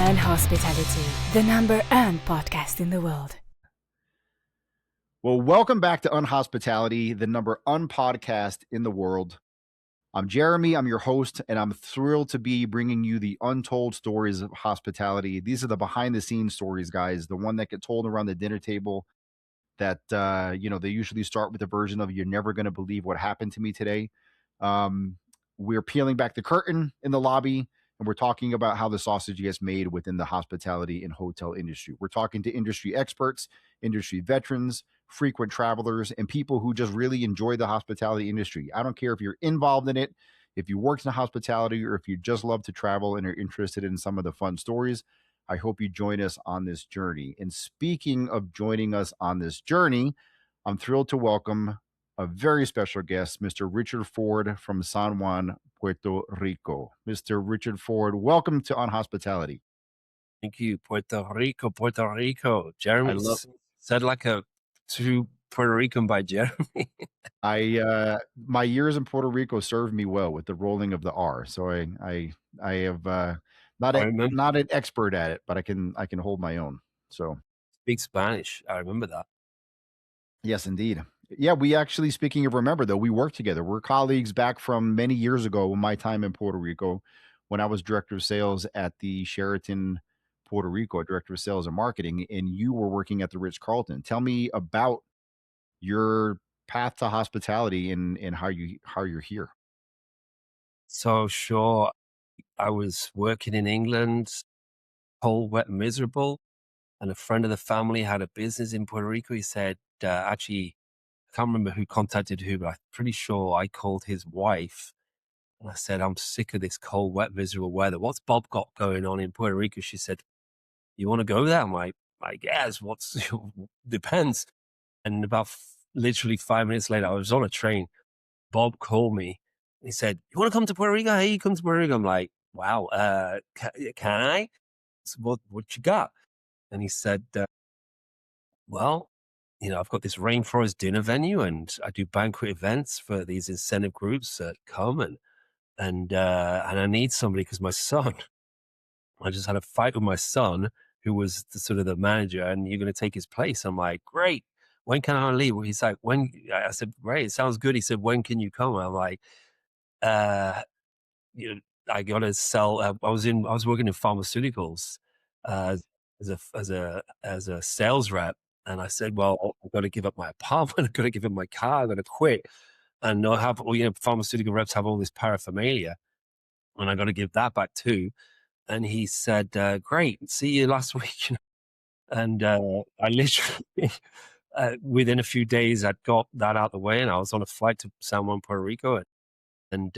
Unhospitality, the #1 podcast in the world. Well, welcome back to Unhospitality, the #1 podcast in the world. I'm Jeremy, I'm your host, and I'm thrilled to be bringing you the untold stories of hospitality. These are the behind the scenes stories, guys, the one that get told around the dinner table that, they usually start with a version of "You're never going to believe what happened to me today." Um, we're peeling back the curtain in the lobby, and we're talking about how the sausage gets made within the hospitality and hotel industry. We're talking to industry experts, industry veterans, frequent travelers, and people who just really enjoy the hospitality industry. I don't care if you're involved in it, if you worked in hospitality, or if you just love to travel and are interested in some of the fun stories. I hope you join us on this journey. And speaking of joining us on this journey, I'm thrilled to welcome a very special guest, Mr. Richard Forde from San Juan, Puerto Rico. Mr. Richard Forde, welcome to Unhospitality. Thank you, Puerto Rico, Puerto Rico. Jeremy I love said like a true Puerto Rican by Jeremy. my years in Puerto Rico served me well with the rolling of the R. So I have I remember not an expert at it, but I can hold my own. So speak Spanish. I remember that. yes, indeed. Yeah, we actually, speaking of remember, though, we worked together. We're colleagues back from many years ago, my time in Puerto Rico, when I was director of sales at the Sheraton Puerto Rico, director of sales and marketing, and you were working at the Ritz-Carlton. Tell me about your path to hospitality and how you're here. So sure, I was working in England, cold, wet, miserable, and a friend of the family had a business in Puerto Rico. He said, actually, I can't remember who contacted who, but I'm pretty sure I called his wife. And I said, I'm sick of this cold, wet, miserable weather. What's Bob got going on in Puerto Rico? She said, you want to go there? I'm like, I guess. Depends. And about literally 5 minutes later, I was on a train. Bob called me. He said, you want to come to Puerto Rico? Hey, you come to Puerto Rico. I'm like, wow, can I? So what you got? And he said, well, I've got this rainforest dinner venue and I do banquet events for these incentive groups that come and I need somebody because my son, I just had a fight with my son who was sort of the manager and you're going to take his place. I'm like, great. When can I leave? Well, he's like, when? I said, great. It sounds good. He said, when can you come? I'm like, uh, you know, I got to sell. I was working in pharmaceuticals, as a sales rep. And I said, well, I've got to give up my apartment. I've got to give up my car. I've got to quit. And I have, pharmaceutical reps have all this paraphernalia and I got to give that back too. And he said, great, see you last week. And I literally, within a few days, I'd got that out the way and I was on a flight to San Juan, Puerto Rico. And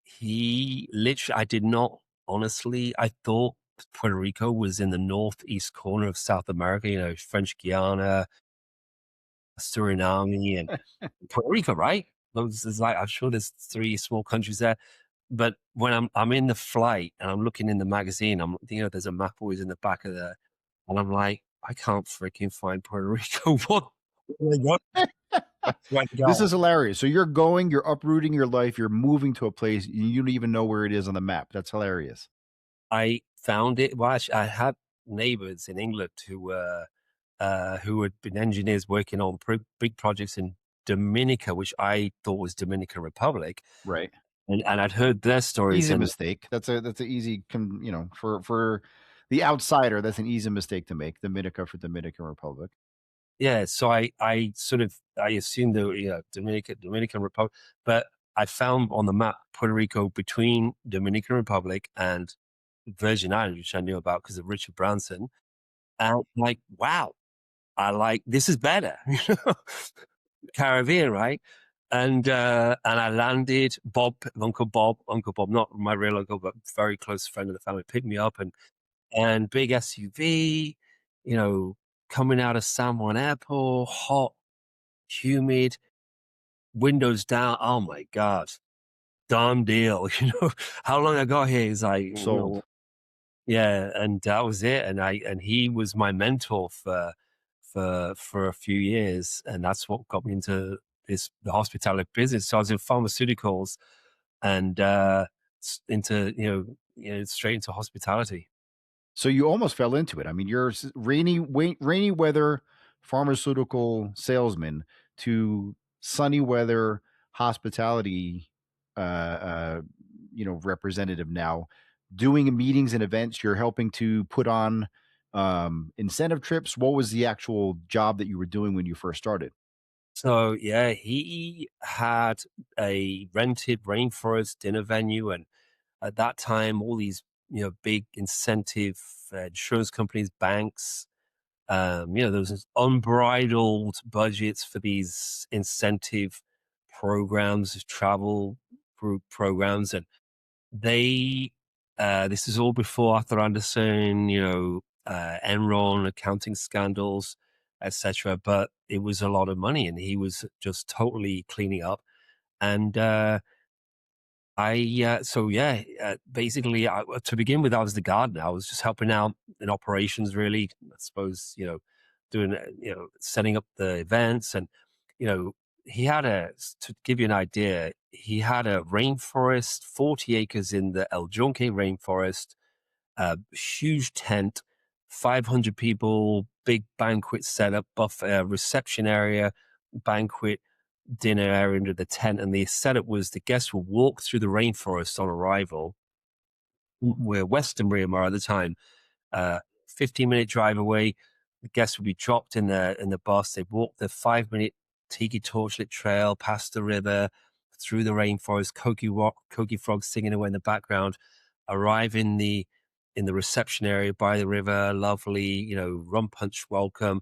he literally, I did not, honestly, I thought Puerto Rico was in the northeast corner of South America, French Guiana, Suriname, and Puerto Rico, right? There's like, I'm sure there's 3 small countries there. But when I'm in the flight and I'm looking in the magazine, there's a map always in the back of the, and I'm like, I can't freaking find Puerto Rico. What? I swear to This God. is hilarious. So you're uprooting your life, you're moving to a place, you don't even know where it is on the map. That's hilarious. I found it. Well, actually, I had neighbors in England who had been engineers working on big projects in Dominica, which I thought was Dominican Republic. Right. And I'd heard their stories. Easy And mistake. That's an easy, for the outsider, that's an easy mistake to make. Dominica for Dominican Republic. yeah, so I assumed the Dominican Republic, but I found on the map Puerto Rico between Dominican Republic and Virgin Islands, which I knew about because of Richard Branson. And I'm like, wow, this is better. Caribbean, right? And I landed. Uncle Bob, not my real uncle, but very close friend of the family, picked me up and big SUV, coming out of San Juan Airport, hot, humid, windows down. Oh my God, done deal. How long I got here is like, Sold. yeah, and that was it. And he was my mentor for a few years, and that's what got me into the hospitality business. So I was in pharmaceuticals and into straight into hospitality. So you almost fell into it. I mean, you're rainy weather pharmaceutical salesman to sunny weather hospitality, uh, uh, representative now, doing meetings and events. You're helping to put on incentive trips. What was the actual job that you were doing when you first started? So yeah, he had a rented rainforest dinner venue, and at that time, all these big incentive insurance companies, banks, there was this unbridled budgets for these incentive programs, travel group programs, and they. This is all before Arthur Anderson, Enron, accounting scandals, etc. But it was a lot of money, and he was just totally cleaning up. And basically, to begin with, I was the gardener. I was just helping out in operations, really. I suppose, doing, setting up the events. And, you know, to give you an idea, he had a rainforest, 40 acres in the El Junque rainforest, a huge tent, 500 people, big banquet setup, buffet, reception area, banquet dinner area under the tent, and the setup was the guests would walk through the rainforest on arrival. We're Western Myanmar at the time, 15-minute drive away. The guests would be dropped in the bus. They'd walk the 5-minute tiki torchlit trail past the river, through the rainforest, Koki frogs singing away in the background, arrive in the reception area by the river, lovely, rum punch welcome,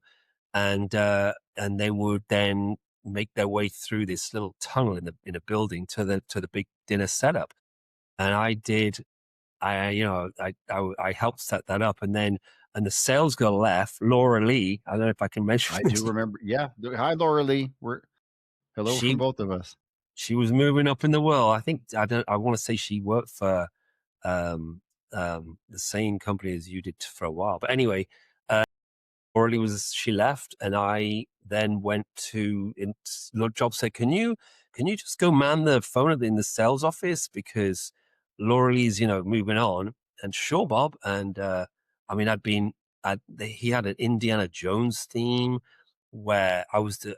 and they would then make their way through this little tunnel in a building to the big dinner setup. And I did, I helped set that up, and the sales girl left, Laura Lee. I don't know if I can mention I do this. remember. Yeah. Hi, Laura Lee. We're hello from She both of us. she was moving up in the world. I think I want to say she worked for um the same company as you did for a while. But anyway, Orly was she left, and I then went to job said, can you just go man the phone in the sales office because Laurel's moving on. And sure, Bob. And I mean, he had an Indiana Jones theme where I was the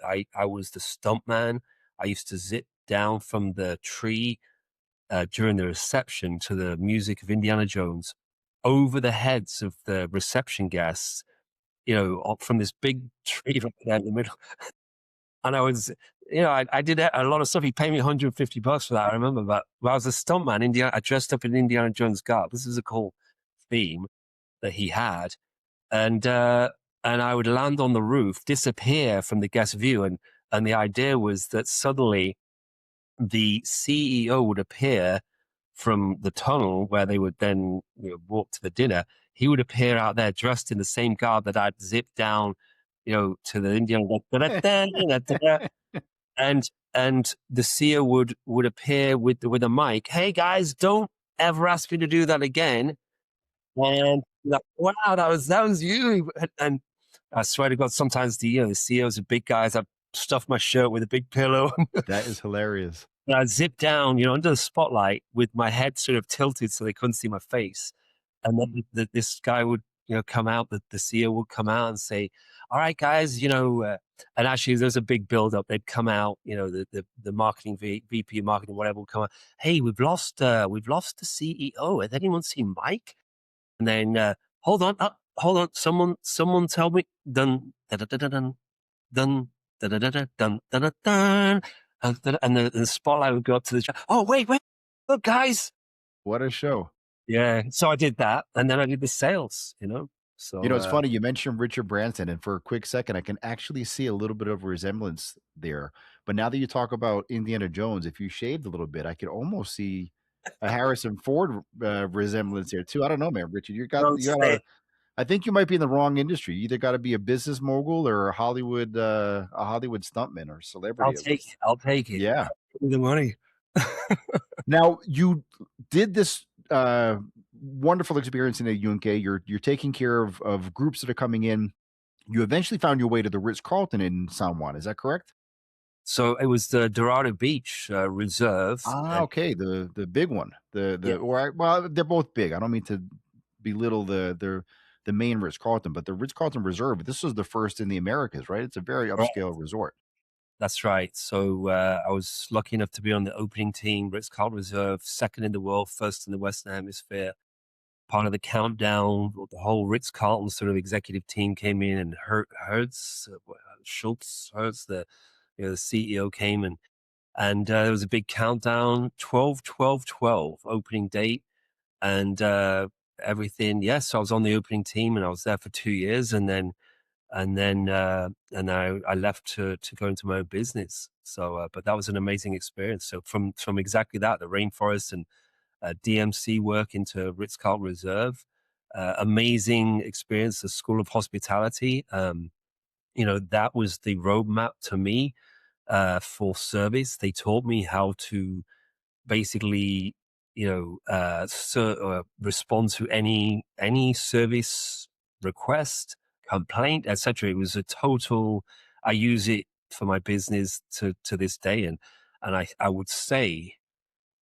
stuntman. I used to zip down from the tree during the reception to the music of Indiana Jones over the heads of the reception guests, up from this big tree right there in the middle. And I was, I did a lot of stuff. He paid me $150 for that. I remember that. Well, I was a stuntman. I dressed up in Indiana Jones garb. This is a cool theme that he had. And, and I would land on the roof, disappear from the guest view. And the idea was that suddenly the CEO would appear from the tunnel where they would then walk to the dinner. He would appear out there dressed in the same garb that I'd zipped down, to the Indian, and the seer would appear with a mic. Hey guys, don't ever ask me to do that again. And like, wow, that was you. And I swear to God, sometimes the CEOs are big guys. I stuff my shirt with a big pillow. That is hilarious. And I'd zip down, under the spotlight with my head sort of tilted so they couldn't see my face. And then this guy would, come out, the CEO would come out and say, all right, guys, and actually there's a big build up. They'd come out, the marketing VP of marketing, whatever, would come out. Hey, we've lost the CEO. Has anyone seen Mike? And then, hold on. Someone tell me, dun, da, da, da, da, dun, dun, da, da, da, da, dun, da, da, dun. And the spotlight would go up to the oh wait look guys, What a show. yeah. So I did that, and then I did the sales, so It's funny you mentioned Richard Branson, and for a quick second, I can actually see a little bit of resemblance there. But now that you talk about Indiana Jones, if you shaved a little bit, I could almost see a Harrison Ford resemblance there too. I don't know, man, Richard. don't You got say a. it. I think you might be in the wrong industry. You either got to be a business mogul or a Hollywood stuntman or I'll celebrity at take least. it. I'll take it. Yeah. Give me the money. Now you did this wonderful experience in the UK. You're taking care of groups that are coming in. You eventually found your way to the Ritz Carlton in San Juan. Is that correct? So it was the Dorado Beach Reserve, Ah, and okay. The big one. yeah, Well, they're both big. I don't mean to belittle the main Ritz Carlton, but the Ritz Carlton Reserve, this was the first in the Americas, right? It's a very upscale resort. That's right. So I was lucky enough to be on the opening team, Ritz-Carlton Reserve, second in the world, first in the Western Hemisphere, part of the countdown. The whole Ritz-Carlton sort of executive team came in, and Hertz, the CEO came, and there was a big countdown, 12, 12, 12, opening date, and everything. Yes, so I was on the opening team, and I was there for 2 years, and I left to go into my own business. So, but that was an amazing experience. So from exactly that, the rainforest and DMC work into Ritz Carlton Reserve, amazing experience. The School of Hospitality, that was the roadmap to me for service. They taught me how to basically, respond to any service request, complaint, etc. It was a total. I use it for my business to this day, and I would say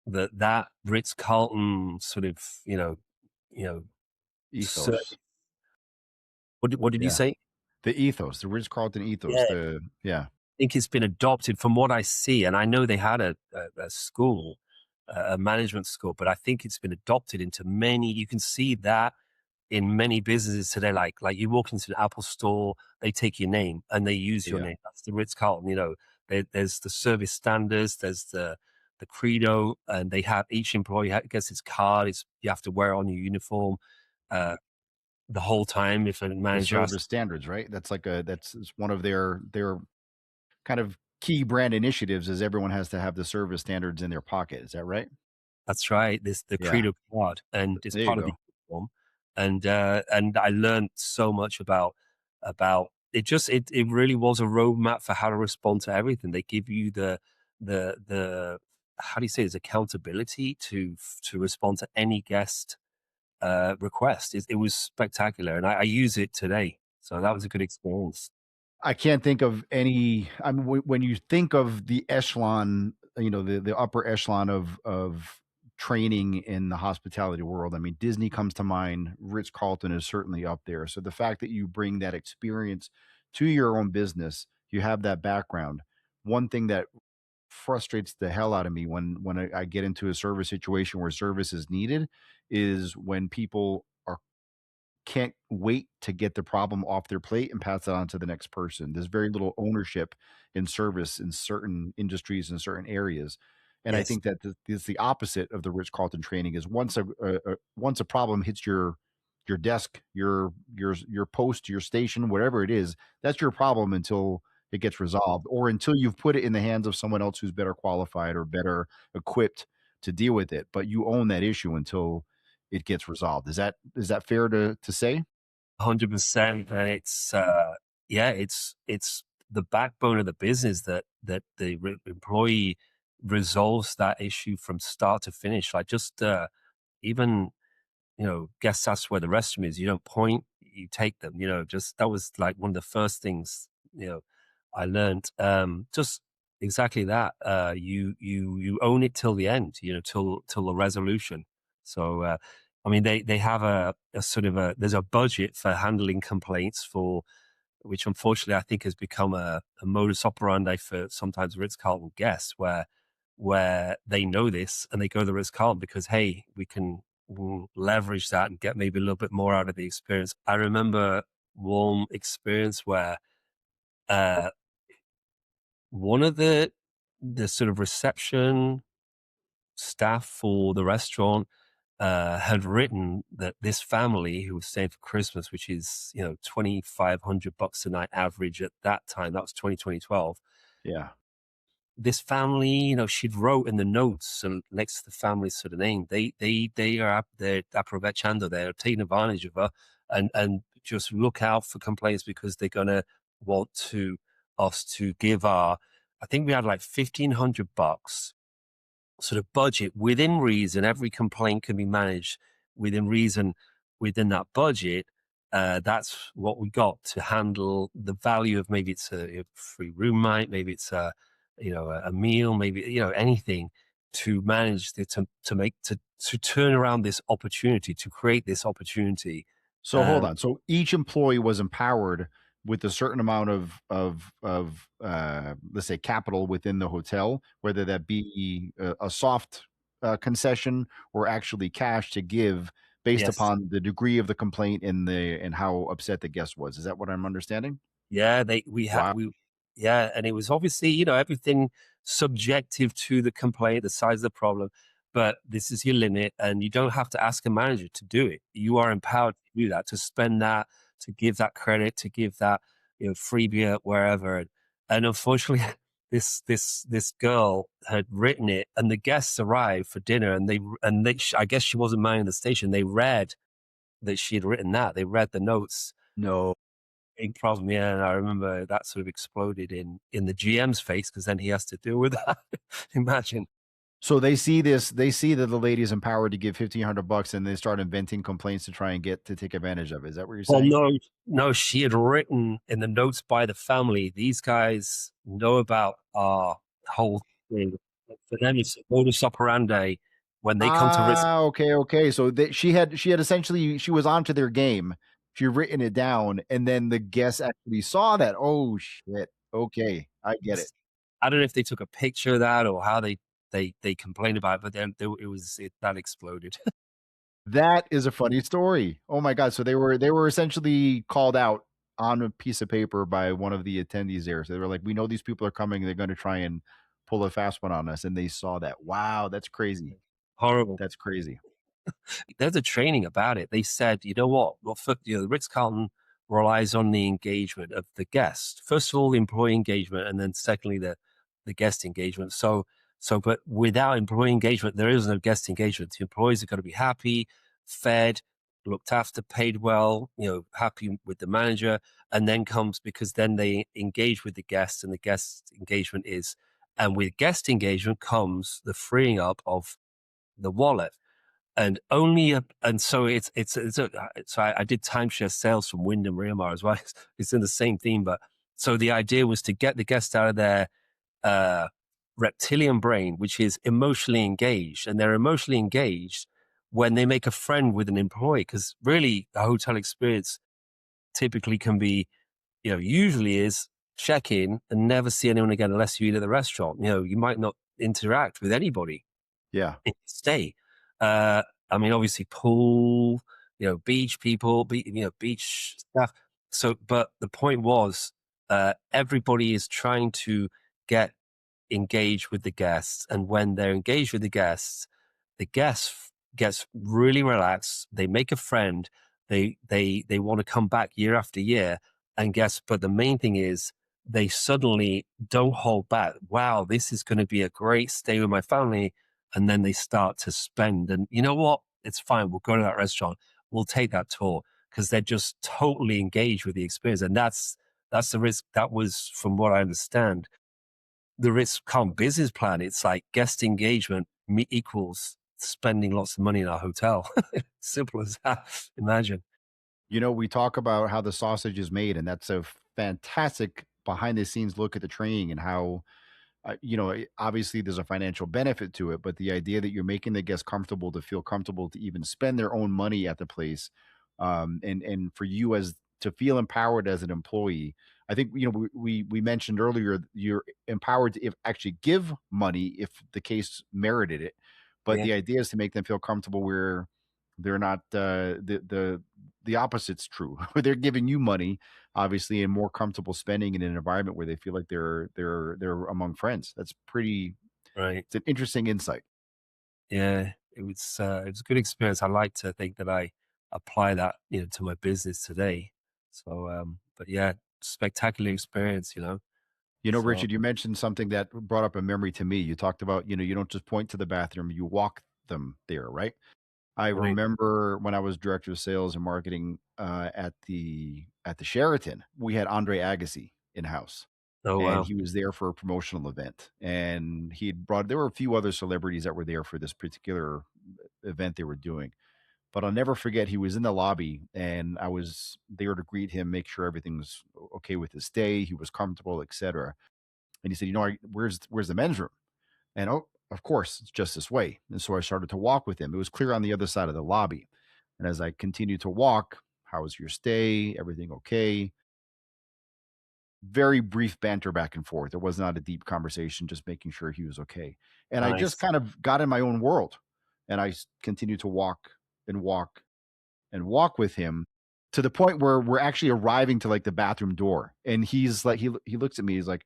that Ritz Carlton sort of you know Ethos. what did you Yeah. say? The ethos, the Ritz Carlton ethos. Yeah, Yeah. think it's been adopted from what I see, and I know they had a school, a management school, but I think it's been adopted into many. You can see that in many businesses today. Like you walk into the Apple store, they take your name and they use your Yeah. name. That's the Ritz Carlton. There's the service standards, there's the credo, and they have each employee gets its card. You have to wear it on your uniform uh, the whole time. If a The manager asks, service standards, right? That's it's one of their kind of key brand initiatives is everyone has to have the service standards in their pocket. Is that right? that's right. This the Yeah. Credo card, and it's There you part of the go. uniform. And I learned so much about it. It really was a roadmap for how to respond to everything. They give you the how do you say it's accountability to respond to any guest request. It was spectacular, and I use it today. So that was a good experience. I can't think of any. I mean, when you think of the echelon, the upper echelon of training in the hospitality world, I mean, Disney comes to mind. Ritz Carlton is certainly up there. So the fact that you bring that experience to your own business, you have that background. One thing that frustrates the hell out of me when I get into a service situation where service is needed is when people are can't wait to get the problem off their plate and pass it on to the next person. There's very little ownership in service in certain industries and certain areas. And I Yes, think that is the opposite of the Ritz Carlton training is once a problem hits your desk, your post, your station, whatever it is, that's your problem until it gets resolved or until you've put it in the hands of someone else who's better qualified or better equipped to deal with it. But you own that issue until it gets resolved. Is that fair to say? 100%. And it's the backbone of the business that the employee resolves that issue from start to finish. Like just even guests ask where the restroom is. You don't point, you take them. Just that was like one of the first things I learned. Just exactly that. You own it till the end. Till the resolution. So I mean, they have a sort of there's a budget for handling complaints for which unfortunately I think has become a modus operandi for sometimes Ritz Carlton guests where they know this and they go to the Ritz Carlton because hey, we can leverage that and get maybe a little bit more out of the experience. I remember one experience where uh, one of the sort of reception staff for the restaurant had written that this family who was staying for Christmas, which is $2,500 a night average at that time, that was 2012. Yeah. This family, she'd wrote in the notes and next to the family's sort of name, they're aprovechando, they're taking advantage of her and just look out for complaints because they're gonna want to us to give I think we had like $1,500 sort of budget within reason. Every complaint can be managed within reason within that budget. That's what we got to handle the value of maybe it's a free room night, maybe it's a meal, maybe anything. to manage to turn around this opportunity, to create this opportunity. So hold on. So each employee was empowered with a certain amount of let's say capital within the hotel, whether that be a soft concession or actually cash to give based Yes. upon the degree of the complaint and how upset the guest was. Is that what I'm understanding? Yeah, Wow. yeah, and it was obviously, everything subjective to the complaint, the size of the problem, but this is your limit, and you don't have to ask a manager to do it. You are empowered to do that, to spend that, to give that credit, to give that, freebie at wherever. And unfortunately, this girl had written it, and the guests arrived for dinner, and I guess she wasn't minding the station. They read that she had written that. They read the notes. No. Big problem, yeah, and I remember that sort of exploded in the GM's face because then he has to deal with that. Imagine. So they see this, they see that the lady is empowered to give $1,500 and they start inventing complaints to try and get to take advantage of it. Is that what you're Well, saying? no, she had written in the notes by the family, "These guys know about our whole thing." For them, it's a modus operandi when they come to risk. Ah, okay, okay. So that she had essentially she was onto their game. She written it down, and then the guests actually saw that. Oh shit. Okay, I get it. I don't know if they took a picture of that or how they complained about it, but then that exploded. That is a funny story. Oh my god. So they were essentially called out on a piece of paper by one of the attendees there. So they were like, "We know these people are coming. They're going to try and pull a fast one on us," and they saw that. Wow, that's crazy. Horrible. That's crazy. There's a training about it. They said, you know what? Well, the Ritz-Carlton relies on the engagement of the guest. First of all, the employee engagement, and then secondly, the guest engagement. But without employee engagement, there is no guest engagement. The employees are going to be happy, fed, looked after, paid well, happy with the manager, and then comes because then they engage with the guests, and the guest engagement is, and with guest engagement comes the freeing up of the wallet. And only and so so I did timeshare sales from Wyndham Realmar as well. It's in the same theme, but so the idea was to get the guest out of their uh, reptilian brain, which is emotionally engaged, and they're emotionally engaged when they make a friend with an employee. Because really, a hotel experience typically can be, usually is check in and never see anyone again unless you eat at the restaurant. You might not interact with anybody Yeah. stay. I mean, obviously, pool, beach people, beach stuff. So, but the point was, everybody is trying to get engaged with the guests, and when they're engaged with the guest gets really relaxed. They make a friend. They want to come back year after year, and guess. But the main thing is they suddenly don't hold back. Wow, this is going to be a great stay with my family, and then they start to spend. And you know what? It's fine. We'll go to that restaurant. We'll take that tour because they're just totally engaged with the experience, and that's the risk. That was, from what I understand, the Ritz-Carlton business plan. It's like guest engagement equals spending lots of money in our hotel. Simple as that. Imagine. We talk about how the sausage is made, and that's a fantastic behind the scenes look at the training and how, obviously there's a financial benefit to it, but the idea that you're making the guests comfortable to feel comfortable to even spend their own money at the place, and for you as to feel empowered as an employee. I think we mentioned earlier you're empowered to actually give money if the case merited it, but Yeah. the idea is to make them feel comfortable where they're not the opposite's true. They're giving you money, obviously, and more comfortable spending in an environment where they feel like they're among friends. That's pretty. Right. It's an interesting insight. Yeah. It was a good experience. I like to think that I apply that, to my business today. So, but yeah, spectacular experience. So, Richard, you mentioned something that brought up a memory to me. You talked about, you don't just point to the bathroom, you walk them there, right? I right. remember when I was director of sales and marketing at the Sheraton, we had Andre Agassi in house, Oh, and wow. he was there for a promotional event. And there were a few other celebrities that were there for this particular event they were doing. But I'll never forget, he was in the lobby and I was there to greet him, make sure everything was okay with his stay, he was comfortable, etc. And he said, where's the men's room? And of course, it's just this way. And so I started to walk with him. It was clear on the other side of the lobby. And as I continued to walk, how was your stay? Everything okay? Very brief banter back and forth. It was not a deep conversation, just making sure he was okay. And I just Nice. kind of got in my own world and continued to walk and walk and walk with him to the point where we're actually arriving to like the bathroom door. And he's like, he looks at me, he's like,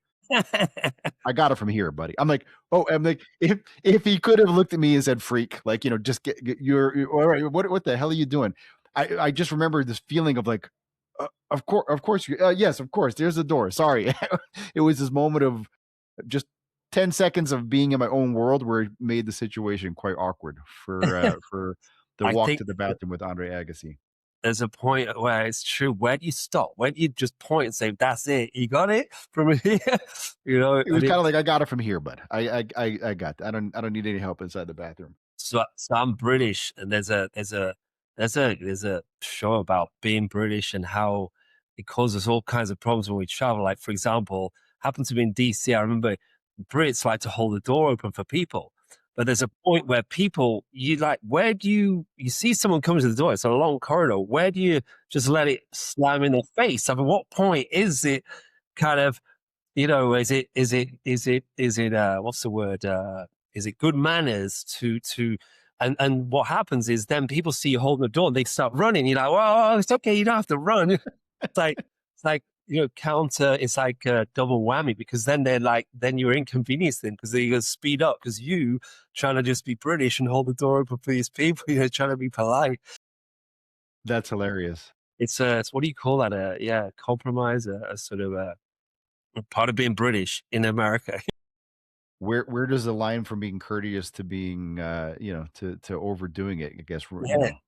I got it from here, buddy. I'm like, oh, I'm like, if he could have looked at me and said, "Freak," like, just get you're all right. What the hell are you doing? I just remember this feeling of like, of course, yes, of course. There's the door. Sorry, it was this moment of just 10 seconds of being in my own world where it made the situation quite awkward for the I walk think to the bathroom with Andre Agassi. there's a point where it's true. Where do you stop? Where do you just point and say, "That's it, you got it from here"? It was And kind of it's like I got it from here, bud. I got. I don't need any help inside the bathroom. so I'm British, and there's a show about being British and how it causes all kinds of problems when we travel. Like, for example, happened to be in DC. I remember Brits like to hold the door open for people. But there's a point where people, you like, where do you see someone coming to the door? It's a long corridor. Where do you just let it slam in their face? I mean, what point is it kind of, what's the word? Is it good manners and what happens is then people see you holding the door and they start running. You're like, well, it's okay. You don't have to run. It's like, counter, it's like a double whammy because then then you're inconvenienced then because they're going to speed up because you trying to just be British and hold the door open for these people, trying to be polite. That's hilarious. It's what do you call that? Compromise, a sort of a part of being British in America. Where does the line from being courteous to being to overdoing it? I guess Yeah.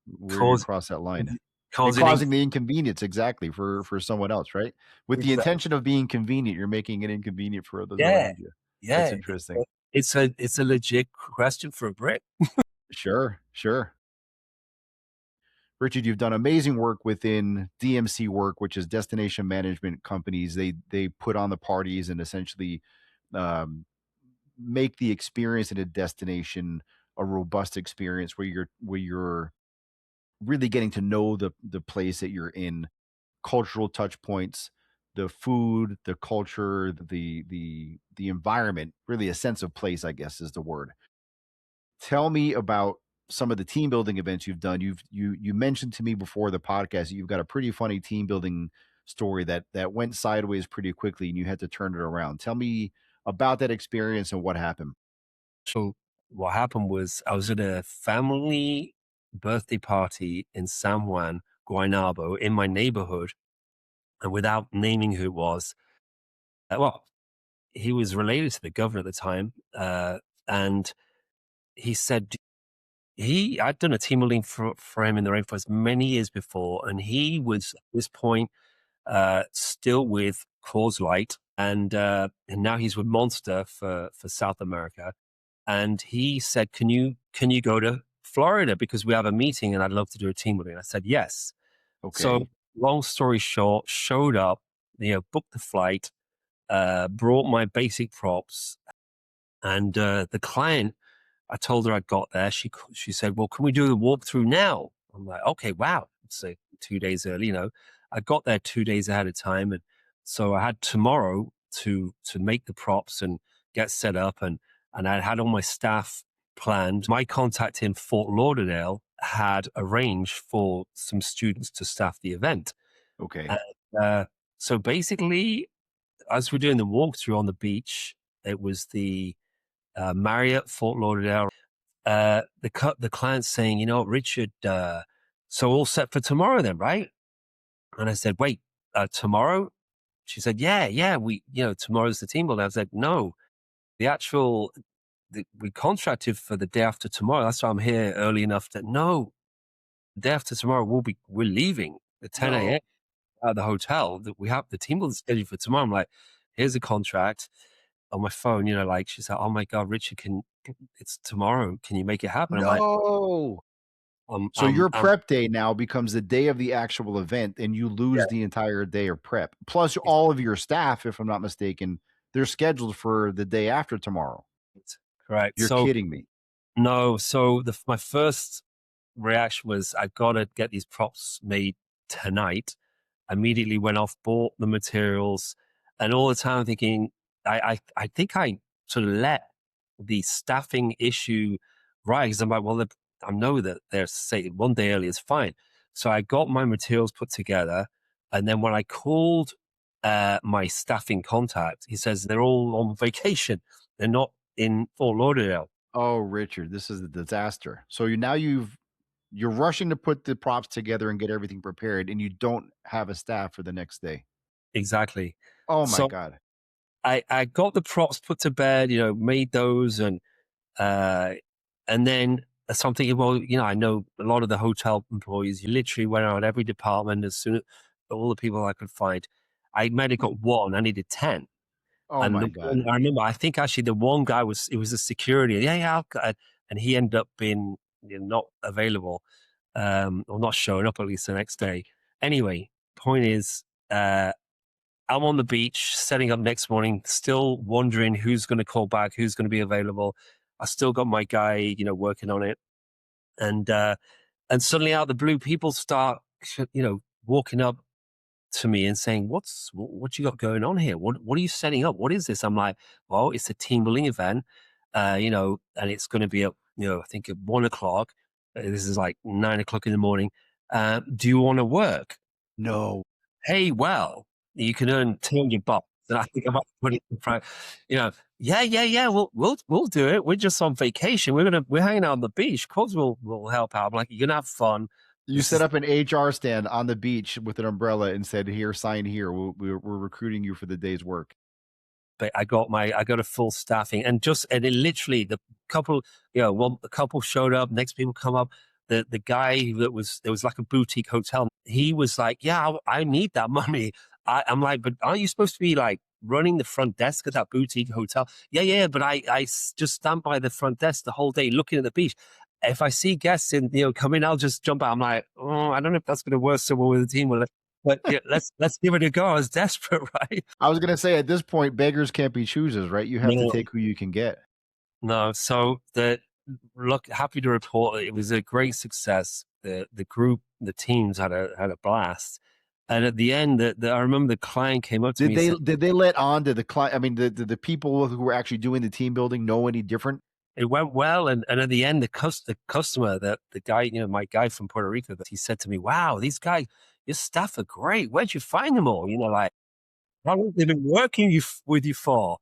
where do you Cause, cross that line? And causing causing the inconvenience exactly for someone else, right? With the exactly. intention of being convenient, you're making it inconvenient for others Yeah. around you. That's Yeah. interesting. It's a legit question for a Brit. Sure, sure. Richard, you've done amazing work within DMC work, which is destination management companies. They put on the parties and essentially um, make the experience in a destination a robust experience where you're really getting to know the place that you're in, cultural touch points, the food, the culture, the environment, really a sense of place, I guess is the word. Tell me about some of the team building events you've done. You mentioned to me before the podcast that you've got a pretty funny team building story that went sideways pretty quickly and you had to turn it around. Tell me about that experience and what happened. So what happened was I was at a family birthday party in San Juan, Guaynabo, in my neighborhood, and without naming who it was, well, he was related to the governor at the time, and he said I'd done a team building for him in the rainforest many years before, and he was at this point still with Coors Light, and now he's with Monster for South America. And he said, "Can you go to Florida because we have a meeting and I'd love to do a team building?" I said, "Yes." So Okay. long story short, showed up, booked the flight, brought my basic props, and the client, I told her I'd got there. She said, "Well, can we do the walkthrough now?" I'm like, "Okay, wow." So 2 days early, I got there 2 days ahead of time, and so I had tomorrow to make the props and get set up, and I had all my staff planned. My contact in Fort Lauderdale had arranged for some students to staff the event, Okay. and so basically, as we're doing the walkthrough on the beach, it was the Marriott Fort Lauderdale. The client's saying, Richard, so all set for tomorrow then, right? And I said, wait, tomorrow? She said, yeah, tomorrow's the team building. I said, no, the actual, we contracted for the day after tomorrow. That's why I'm here early enough that no, the day after tomorrow, we're leaving at 10 No. a.m. at the hotel that we have the team building scheduled for tomorrow. I'm like, here's a contract on my phone, like she's like, oh my God, Richard, it's tomorrow. Can you make it happen? I'm like, No. I'm, So I'm, your I'm, prep day now becomes the day of the actual event and you yeah, lose the entire day of prep. Plus exactly. all of your staff, if I'm not mistaken, they're scheduled for the day after tomorrow. correct. You're So kidding me. no, so my first reaction was I gotta get these props made tonight. Immediately went off, bought the materials, and all the time thinking, I think I sort of let the staffing issue rise. 'Cause I'm like, well, I know that they're say one day early is fine. So I got my materials put together, and then when I called my staffing contact, he says they're all on vacation. They're not in Fort Lauderdale. Oh, Richard, this is a disaster. So you're rushing to put the props together and get everything prepared, and you don't have a staff for the next day. Exactly. Oh my So god. I got the props put to bed, made those uh and then so I'm thinking, well, I know a lot of the hotel employees, you literally went around every department as soon as all the people I could find. I might have got one, I needed 10. Oh And my the god. one I remember, I think actually the one guy it was a security. Yeah, yeah, and he ended up being not available, or not showing up at least the next day. Anyway, point is, I'm on the beach setting up next morning, still wondering who's going to call back, who's going to be available. I still got my guy, working on it, and suddenly out of the blue, people start, walking up to me and saying, what you got going on here? What are you setting up? What is this? I'm like, well, it's a team building event, and it's going to be up, I think at 1 o'clock. This is like 9 o'clock in the morning. Do you want to work? No. Hey, well, you can earn $200. And I think I might put it in front, yeah, yeah, yeah. We'll do it. We're just on vacation. We're hanging out on the beach. Of course, we'll help out. I'm like, you're gonna have fun. You This set is up an HR stand on the beach with an umbrella and said, "Here, sign here. We're recruiting you for the day's work." but I got a full staffing and it literally the couple, a couple showed up, next people come up. The guy there was like a boutique hotel. He was like, yeah, I need that money. I'm like, but aren't you supposed to be like running the front desk at that boutique hotel? Yeah, yeah, but just stand by the front desk the whole day looking at the beach. If I see guests come in, I'll just jump out. I'm like, oh, I don't know if that's going to work so well with the team. But yeah, let's give it a go. I was desperate, right? I was gonna say at this point, beggars can't be choosers, right? You have to No, take who you can get. no. So happy to report it was a great success. The group, the teams had a blast. And at the end, I remember the client came up to Did me and they said, did they let on to the client? I mean, the people who were actually doing the team building know any different? it went well. And at the end, the customer, the guy, my guy from Puerto Rico, he said to me, wow, these guys, your staff are great. Where'd you find them all? Like, how long have they been working with you for?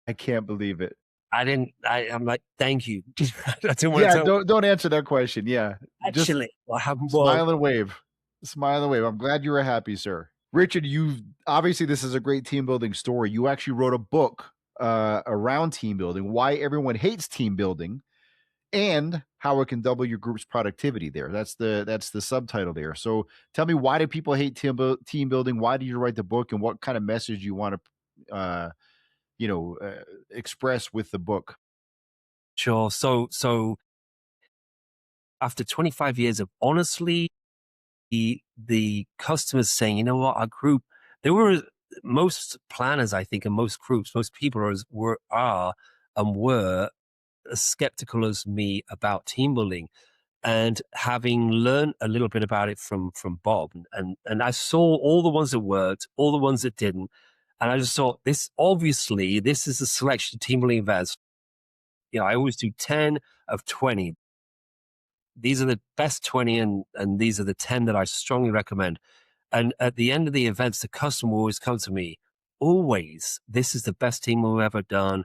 I can't believe it. I'm like, thank you. I didn't want to Yeah, tell. don't answer that question. Yeah, just Actually, I have more. smile and wave. Smile and wave. I'm glad you were happy, sir. Richard, you obviously this is a great team building story. You actually wrote a book around team building, why everyone hates team building, and how it can double your group's productivity there. That's the subtitle there. So tell me, why do people hate team building? Why did you write the book, and what kind of message you want to express with the book? Sure. So after 25 years of honestly, the customers saying, you know what, our group, there were most planners, I think, and most groups, most people are and were as skeptical as me about team building. And having learned a little bit about it from Bob, and I saw all the ones that worked, all the ones that didn't, and I just thought this is a selection of team building events. I always do 10 of 20. These are the best 20, and these are the 10 that I strongly recommend. And at the end of the events, the customer will always come to me, always, this is the best team we've ever done.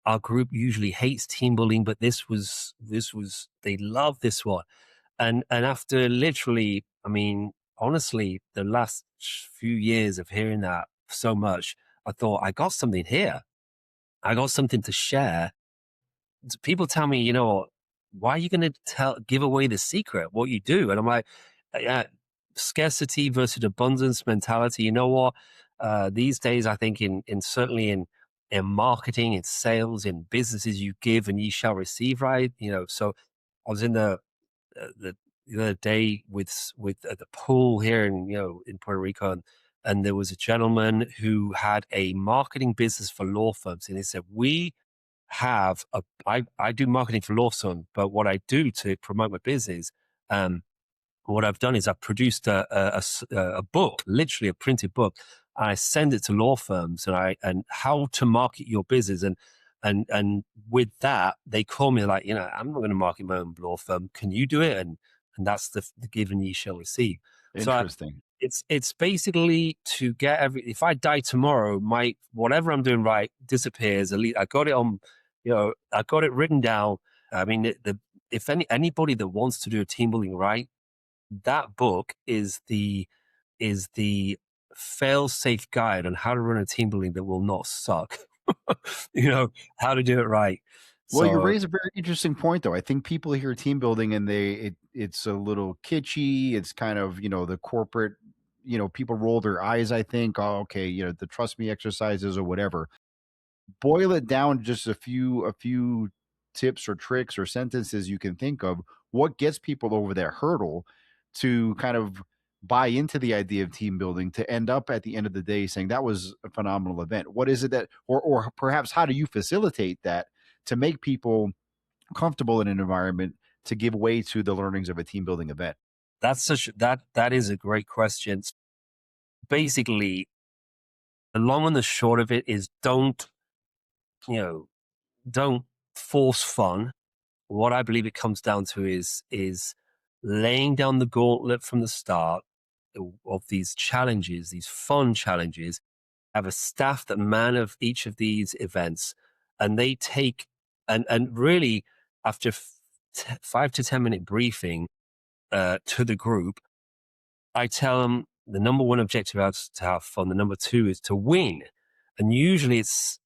Our group usually hates team building, but they love this one. And after literally, I mean, honestly, the last few years of hearing that so much, I thought I got something here. I got something to share. People tell me, why are you going to give away the secret, what you do? And I'm like, yeah, scarcity versus abundance mentality. You know what? These days, I think in certainly in marketing, in sales, in businesses, you give and ye shall receive, right? So I was in the other day with at the pool here in Puerto Rico, and there was a gentleman who had a marketing business for law firms, and he said, we I do marketing for law firm, but what I do to promote my business, um, what I've done is I've produced a book, literally a printed book. I send it to law firms and how to market your business. And with that, they call me like, I'm not going to market my own law firm. Can you do it? And that's the give and ye shall receive. So Interesting. it's basically to get if I die tomorrow, my whatever I'm doing right disappears. At least I got it on, I got it written down. I mean, if anybody that wants to do a team building right, that book is the fail safe guide on how to run a team building that will not suck. How to do it right. Well, you So raise a very interesting point, though. I think people hear team building and it's a little kitschy. It's kind of, the corporate, people roll their eyes, I think. Oh, okay, the trust me exercises or whatever. Boil it down to just a few tips or tricks or sentences you can think of. What gets people over that hurdle to kind of buy into the idea of team building to end up at the end of the day saying that was a phenomenal event? What is it that, or perhaps how do you facilitate that to make people comfortable in an environment to give way to the learnings of a team building event? that is a great question. Basically, the long and the short of it is you know, don't force fun. What I believe it comes down to is laying down the gauntlet from the start of these challenges, these fun challenges. Have a staff that man of each of these events, and they take and really after 5 to 10 minute briefing to the group, I tell them the number one objective is to have fun. The number two is to win, and usually it's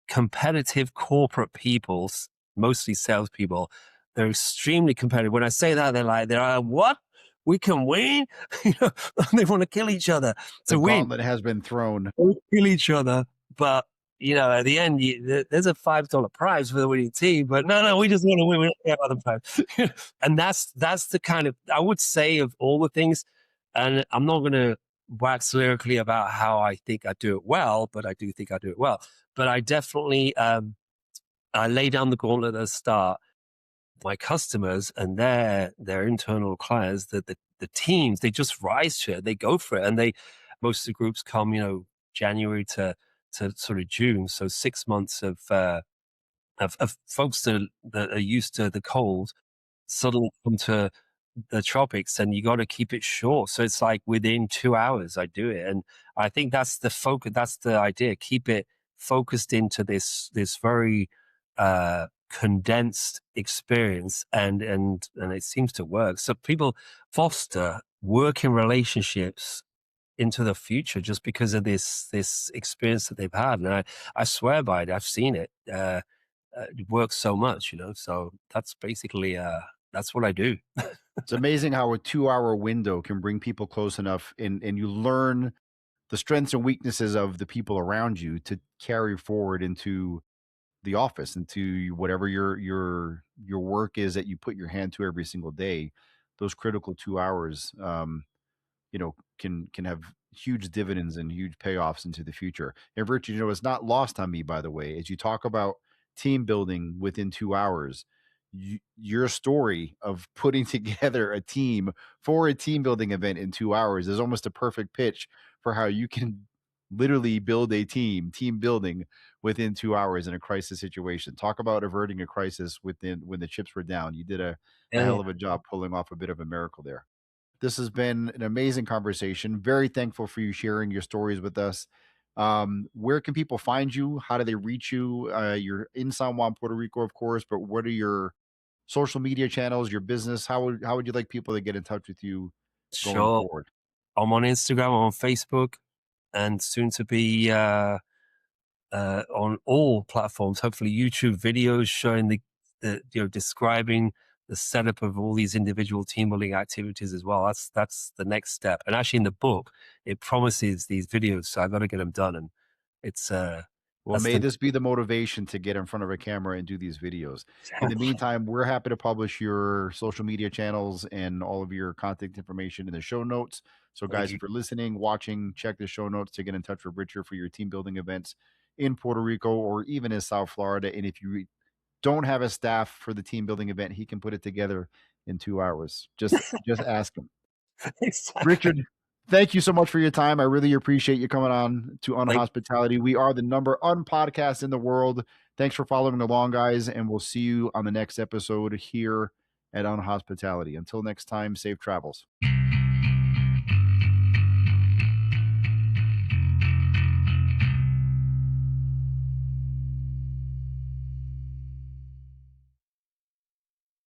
competitive corporate people, mostly salespeople. They're extremely competitive. When I say that, they're like, what? We can win? They want to kill each other The to win. gauntlet has been thrown. Don't kill each other, but at the end, there's a $5 prize for the winning team. But no, we just want to win. We don't care about the prize. And that's the kind of I would say of all the things. And I'm not going to wax lyrically about how I think I do it well, but I do think I do it well. But I definitely I lay down the gauntlet at the start. My customers and their internal clients, the teams, they just rise to it. They go for it, and most of the groups come, January to sort of June, so 6 months of folks that are used to the cold suddenly come to the tropics, and you got to keep it short. So it's like within 2 hours I do it. And I think that's the focus. That's the idea. Keep it focused into this very, condensed experience, and it seems to work. So people foster working relationships into the future just because of this experience that they've had. And I swear by it. I've seen it. It works so much, so that's basically, that's what I do. It's amazing how a 2 hour window can bring people close enough and you learn the strengths and weaknesses of the people around you to carry forward into the office, into whatever your work is that you put your hand to every single day. Those critical 2 hours, can have huge dividends and huge payoffs into the future. And Richard, it's not lost on me, by the way, as you talk about team building within 2 hours. Your story of putting together a team for a team building event in 2 hours is almost a perfect pitch for how you can literally build a team building within 2 hours in a crisis situation. Talk about averting a crisis within when the chips were down. You did a Yeah, hell yeah. of a job pulling off a bit of a miracle there. This has been an amazing conversation. Very thankful for you sharing your stories with us. Where can people find you? How do they reach you? You're in San Juan, Puerto Rico, of course, but what are your social media channels, your business? How would you like people to get in touch with you going Sure. forward? I'm on Instagram, I'm on Facebook, and soon to be on all platforms. Hopefully, YouTube videos showing describing the setup of all these individual team building activities as well. That's the next step. And actually, in the book, it promises these videos, so I got to get them done. And it's Well, that's may the this be the motivation to get in front of a camera and do these videos. In the meantime, we're happy to publish your social media channels and all of your contact information in the show notes. So, thank guys, you. if you're listening, watching, check the show notes to get in touch with Richard for your team building events in Puerto Rico or even in South Florida. And if you don't have a staff for the team building event, he can put it together in 2 hours. Just ask him. Exactly. Richard, thank you so much for your time. I really appreciate you coming on to Unhospitality. We are the number one podcast in the world. Thanks for following along, guys, and we'll see you on the next episode here at Unhospitality. Until next time, safe travels.